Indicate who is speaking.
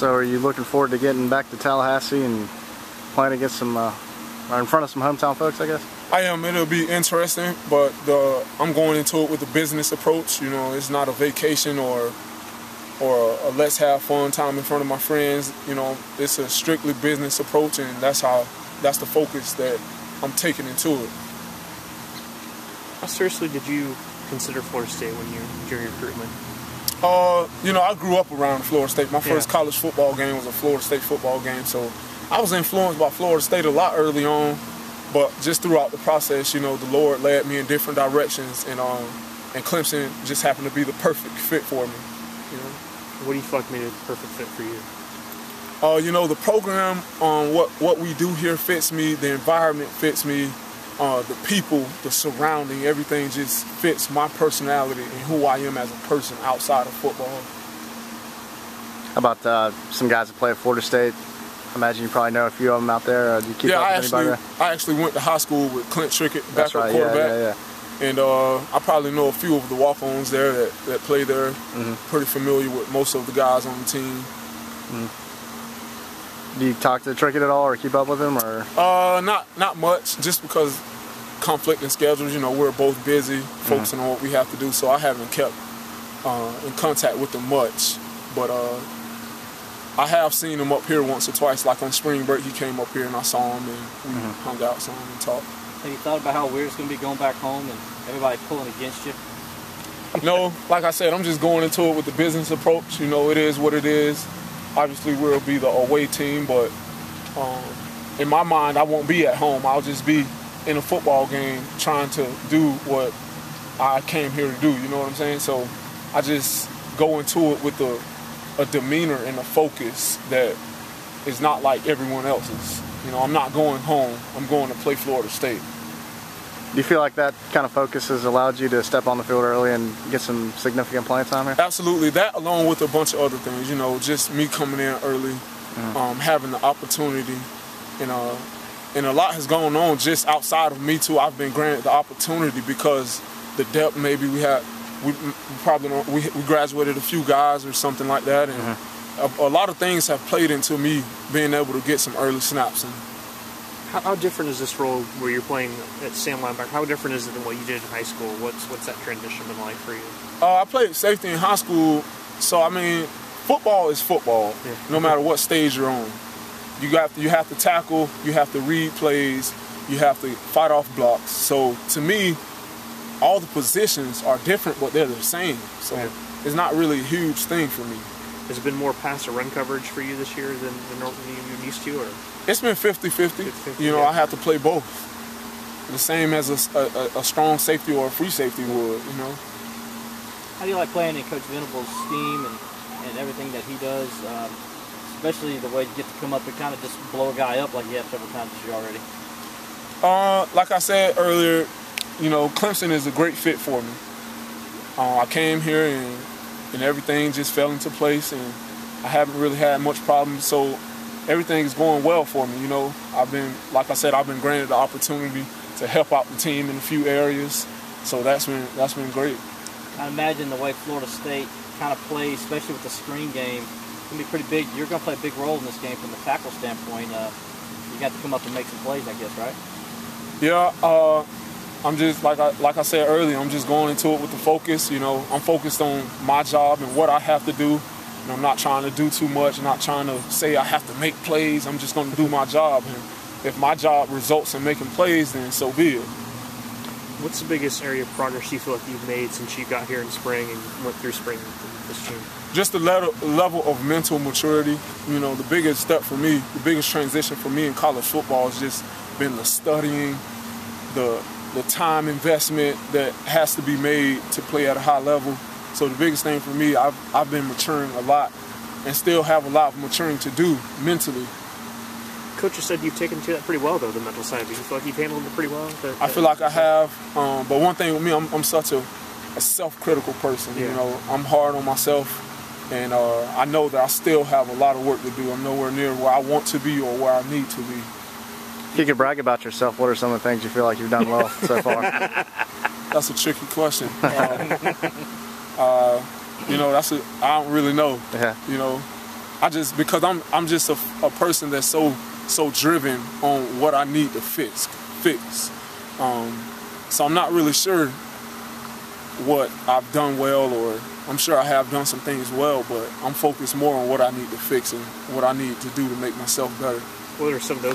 Speaker 1: So are you looking forward to getting back to Tallahassee and playing against some, or in front of some hometown folks, I guess?
Speaker 2: I am. It'll be interesting, but I'm going into it with a business approach. You know, it's not a vacation or a let's have fun time in front of my friends. You know, it's a strictly business approach, and that's the focus that I'm taking into it.
Speaker 3: How seriously did you consider Florida State during your recruitment?
Speaker 2: You know, I grew up around Florida State. My first college football game was a Florida State football game, so I was influenced by Florida State a lot early on, but just throughout the process, you know, the Lord led me in different directions, and Clemson just happened to be the perfect fit for me. You know?
Speaker 3: What do you feel like made it the perfect fit for you?
Speaker 2: You know, the program, what we do here fits me, the environment fits me, the people, the surrounding, everything just fits my personality and who I am as a person outside of football.
Speaker 1: How about some guys that play at Florida State? I imagine you probably know a few of them out there. Do you keep up with anybody there?
Speaker 2: I actually went to high school with Clint Trickett,
Speaker 1: That's
Speaker 2: backup
Speaker 1: right,
Speaker 2: quarterback. And I probably know a few of the walk-ons there that play there. Pretty familiar with most of the guys on the team.
Speaker 1: Do you talk to Trickett at all or keep up with him? Or
Speaker 2: not much, just because conflicting schedules. You know, we're both busy focusing on what we have to do, so I haven't kept in contact with them much. But I have seen him up here once or twice. Like on spring break, he came up here and I saw him and we hung out some and talked.
Speaker 4: Have you thought about how weird it's going to be going back home and everybody pulling against you?
Speaker 2: No, like I said, I'm just going into it with the business approach. You know, it is what it is. Obviously, we'll be the away team, but in my mind, I won't be at home. I'll just be in a football game trying to do what I came here to do. You know what I'm saying? So I just go into it with a demeanor and a focus that is not like everyone else's. You know, I'm not going home. I'm going to play Florida State.
Speaker 1: Do you feel like that kind of focus has allowed you to step on the field early and get some significant playing time here?
Speaker 2: Absolutely. That, along with a bunch of other things. You know, just me coming in early, having the opportunity, and a lot has gone on just outside of me too. I've been granted the opportunity because the depth maybe we had. We graduated a few guys or something like that, and a lot of things have played into me being able to get some early snaps. And
Speaker 3: how different is this role where you're playing at Sam linebacker? How different is it than what you did in high school? What's that transition been like for you?
Speaker 2: I played safety in high school, so I mean, football is football, no matter what stage you're on. You have to tackle, you have to read plays, you have to fight off blocks. So to me, all the positions are different, but they're the same. So it's not really a huge thing for me.
Speaker 3: Has it been more pass or run coverage for you this year than you're used to? Or?
Speaker 2: It's been 50-50. You know, I have to play both. The same as a strong safety or a free safety would, you know.
Speaker 4: How do you like playing in Coach Venable's scheme and everything that he does, especially the way you get to come up and kind of just blow a guy up like you have several times this year already?
Speaker 2: Like I said earlier, you know, Clemson is a great fit for me. I came here and everything just fell into place, and I haven't really had much problems, so everything is going well for me. You know, like I said, I've been granted the opportunity to help out the team in a few areas, so that's been great.
Speaker 4: I imagine the way Florida State kind of plays, especially with the screen game, it's going to be pretty big. You're going to play a big role in this game from the tackle standpoint. You got to come up and make some plays, I guess, right?
Speaker 2: Yeah. I'm just, like I said earlier, I'm just going into it with the focus. You know, I'm focused on my job and what I have to do. And I'm not trying to do too much, not trying to say I have to make plays. I'm just going to do my job. And if my job results in making plays, then so be it.
Speaker 3: What's the biggest area of progress you feel like you've made since you got here in spring and went through spring with this team?
Speaker 2: Just the level of mental maturity. You know, the biggest step for me, the biggest transition for me in college football has just been the studying, the time investment that has to be made to play at a high level. So the biggest thing for me, I've been maturing a lot and still have a lot of maturing to do mentally.
Speaker 3: Coach has said you've taken to that pretty well, though, the mental side. Do you feel like you've handled it pretty well?
Speaker 2: I feel like I have, but one thing with me, I'm such a self-critical person. You know, I'm hard on myself, and I know that I still have a lot of work to do. I'm nowhere near where I want to be or where I need to be.
Speaker 1: If you could brag about yourself, what are some of the things you feel like you've done well so far?
Speaker 2: That's a tricky question. You know, I don't really know.
Speaker 1: Yeah.
Speaker 2: You know, because I'm just a person that's so driven on what I need to fix. So I'm not really sure what I've done well, or I'm sure I have done some things well, but I'm focused more on what I need to fix and what I need to do to make myself better.
Speaker 3: What are some of those